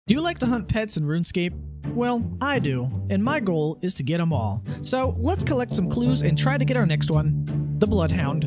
Do you like to hunt pets in RuneScape? Well, I do, and my goal is to get them all. So let's collect some clues and try to get our next one, the Bloodhound.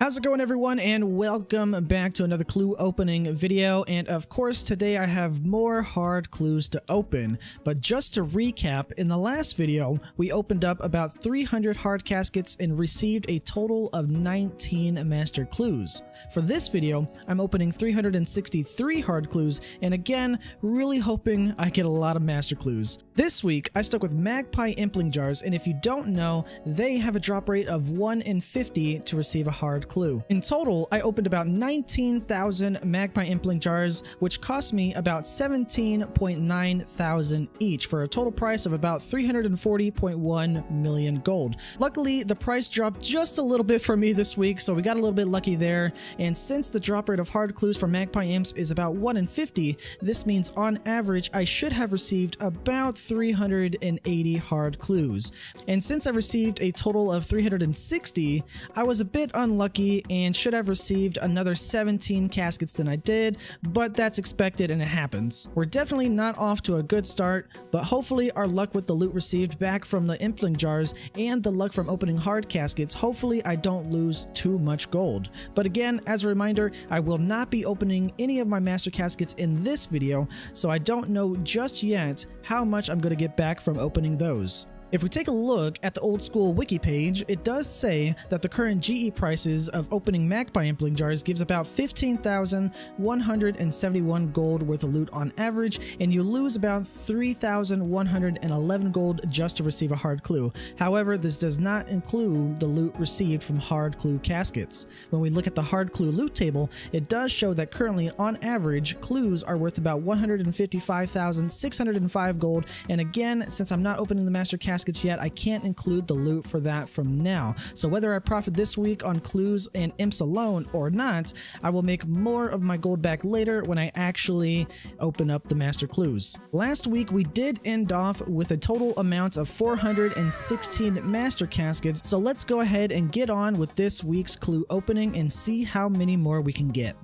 How's it going, everyone, and welcome back to another clue opening video. And of course, today I have more hard clues to open. But just to recap, in the last video, we opened up about 300 hard caskets and received a total of 19 master clues. For this video, I'm opening 363 hard clues, and again, really hoping I get a lot of master clues. This week, I stuck with Magpie Impling jars, and if you don't know, they have a drop rate of 1 in 50 to receive a hard clue. In total, I opened about 19,000 Magpie Impling jars, which cost me about 17.9 thousand each for a total price of about 340.1 million gold. Luckily, the price dropped just a little bit for me this week, so we got a little bit lucky there. And since the drop rate of hard clues for Magpie Imps is about 1 in 50, this means on average I should have received about 380 hard clues. And since I received a total of 360, I was a bit unlucky and should have received another 17 caskets than I did, but that's expected and it happens. We're definitely not off to a good start, but hopefully our luck with the loot received back from the Impling jars and the luck from opening hard caskets, hopefully I don't lose too much gold. But again, as a reminder, I will not be opening any of my master caskets in this video, so I don't know just yet how much I'm going to get back from opening those. If we take a look at the old school wiki page, it does say that the current GE prices of opening Magpie Impling jars gives about 15,171 gold worth of loot on average, and you lose about 3,111 gold just to receive a hard clue. However, this does not include the loot received from Hard Clue Caskets. When we look at the Hard Clue loot table, it does show that currently on average, clues are worth about 155,605 gold, and again, since I'm not opening the Master Caskets yet, I can't include the loot for that from now. So whether I profit this week on clues and imps alone or not, I will make more of my gold back later when I actually open up the master clues. Last week we did end off with a total amount of 416 master caskets, so let's go ahead and get on with this week's clue opening and see how many more we can get.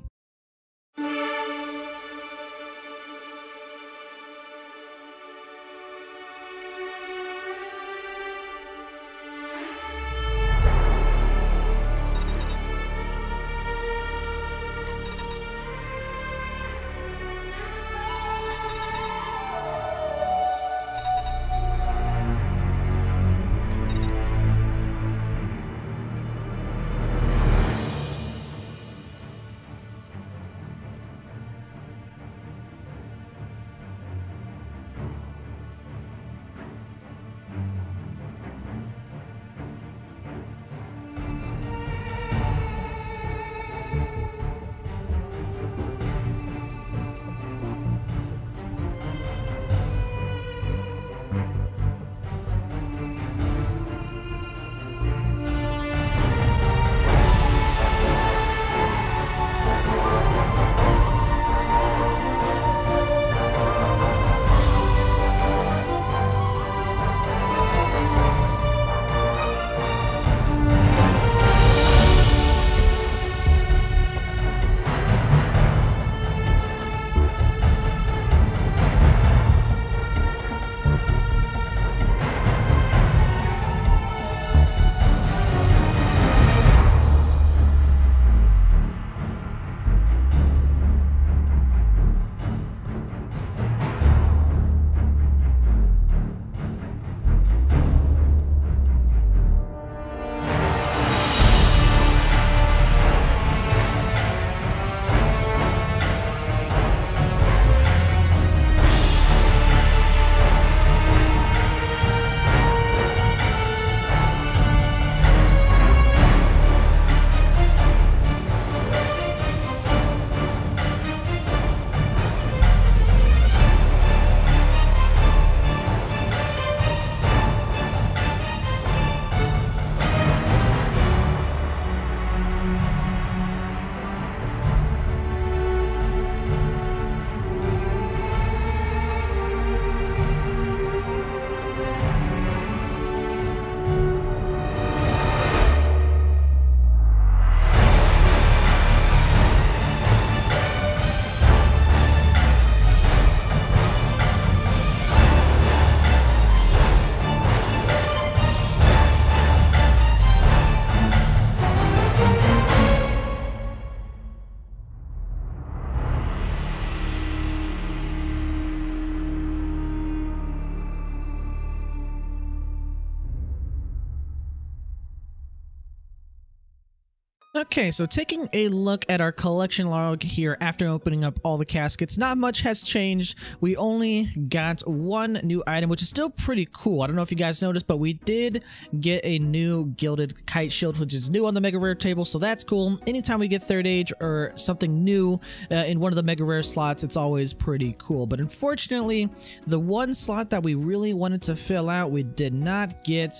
Okay, so taking a look at our collection log here after opening up all the caskets, not much has changed. We only got one new item, which is still pretty cool. I don't know if you guys noticed, but we did get a new gilded kite shield, which is new on the mega rare table, so that's cool. Anytime we get third age or something new in one of the mega rare slots, it's always pretty cool. But unfortunately, the one slot that we really wanted to fill out, we did not get.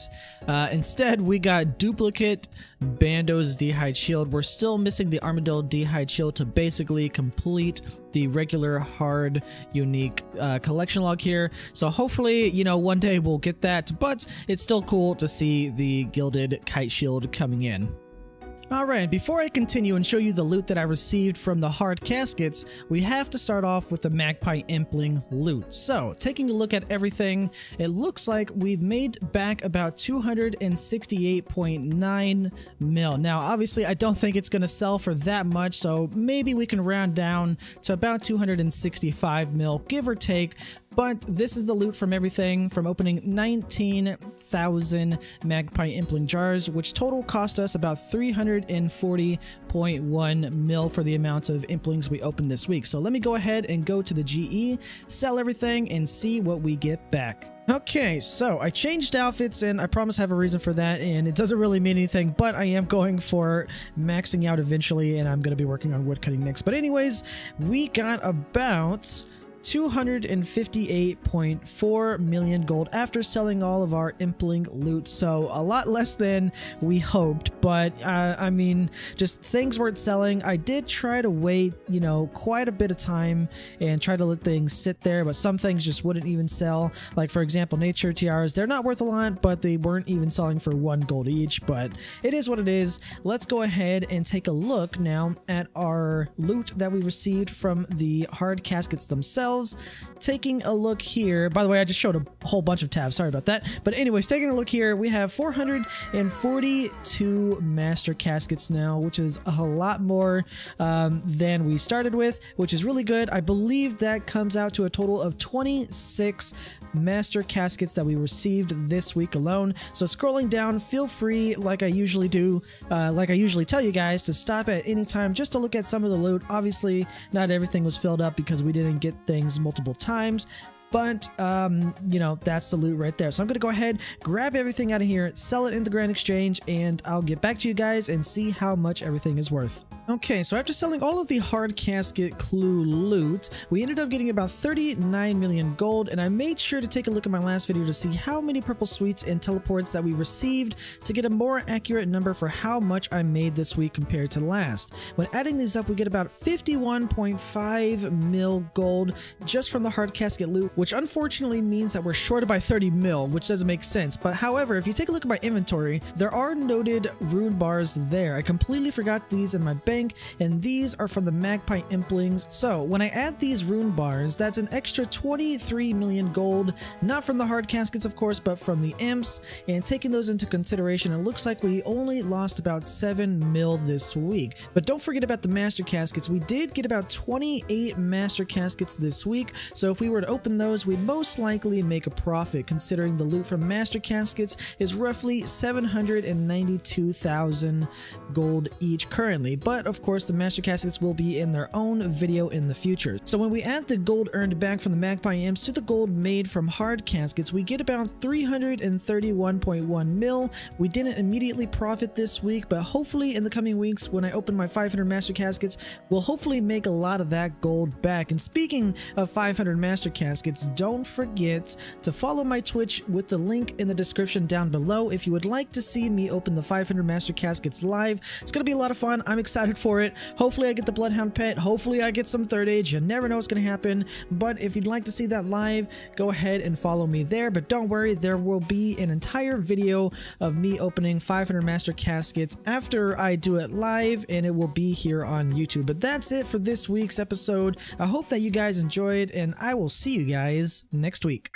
Instead, we got duplicate Bando's D-Hide shield. We're still missing the Armadillo D-Hide shield to basically complete the regular hard unique collection log here. So hopefully, you know, one day we'll get that, but it's still cool to see the gilded kite shield coming in. Alright, before I continue and show you the loot that I received from the hard caskets, we have to start off with the Magpie Impling loot. So, taking a look at everything, it looks like we've made back about 268.9 mil. Now, obviously, I don't think it's going to sell for that much, so maybe we can round down to about 265 mil, give or take. But this is the loot from everything from opening 19,000 Magpie Impling jars, which total cost us about 340.1 mil for the amount of Implings we opened this week. So let me go ahead and go to the GE, sell everything, and see what we get back. Okay, so I changed outfits, and I promise I have a reason for that, and it doesn't really mean anything, but I am going for maxing out eventually, and I'm going to be working on woodcutting next. But anyways, we got about 258.4 million gold after selling all of our Impling loot, so a lot less than we hoped, but I mean, just things weren't selling. I did try to wait, you know, quite a bit of time and try to let things sit there, but some things just wouldn't even sell. Like, for example, nature tiaras, they're not worth a lot, but they weren't even selling for 1 gold each, but it is what it is. Let's go ahead and take a look now at our loot that we received from the hard caskets themselves. Taking a look here, by the way, I just showed a whole bunch of tabs, sorry about that, but anyways, taking a look here, we have 442 master caskets now, which is a lot more than we started with, which is really good. I believe that comes out to a total of 26 master caskets that we received this week alone. So scrolling down, feel free, like I usually do, like I usually tell you guys, to stop at any time just to look at some of the loot. Obviously, not everything was filled up because we didn't get things multiple times, but you know, that's the loot right there. So I'm gonna go ahead, grab everything out of here, sell it in the Grand Exchange, and I'll get back to you guys and see how much everything is worth. Okay, so after selling all of the hard casket clue loot, we ended up getting about 39 million gold, and I made sure to take a look at my last video to see how many purple sweets and teleports that we received to get a more accurate number for how much I made this week compared to last. When adding these up, we get about 51.5 mil gold just from the hard casket loot, which unfortunately means that we're shorted by 30 mil, which doesn't make sense. But however, if you take a look at my inventory, there are noted rune bars there. I completely forgot these in my bank, and these are from the Magpie Implings. So when I add these rune bars, that's an extra 23 million gold, not from the hard caskets of course, but from the imps, and taking those into consideration, it looks like we only lost about 7 mil this week. But don't forget about the master caskets. We did get about 28 master caskets this week, so if we were to open those, we'd most likely make a profit, considering the loot from master caskets is roughly 792,000 gold each currently. But of course, the master caskets will be in their own video in the future. So when we add the gold earned back from the Magpie Imps to the gold made from hard caskets, we get about 331.1 mil. We didn't immediately profit this week, but hopefully in the coming weeks, when I open my 500 master caskets, we'll hopefully make a lot of that gold back. And speaking of 500 master caskets, don't forget to follow my Twitch with the link in the description down below if you would like to see me open the 500 master caskets live. It's gonna be a lot of fun. I'm excited for it. Hopefully I get the Bloodhound Pet. Hopefully I get some third age. You never know what's going to happen. But if you'd like to see that live, go ahead and follow me there. But don't worry, there will be an entire video of me opening 500 master caskets after I do it live, and it will be here on YouTube. But that's it for this week's episode. I hope that you guys enjoyed, and I will see you guys next week.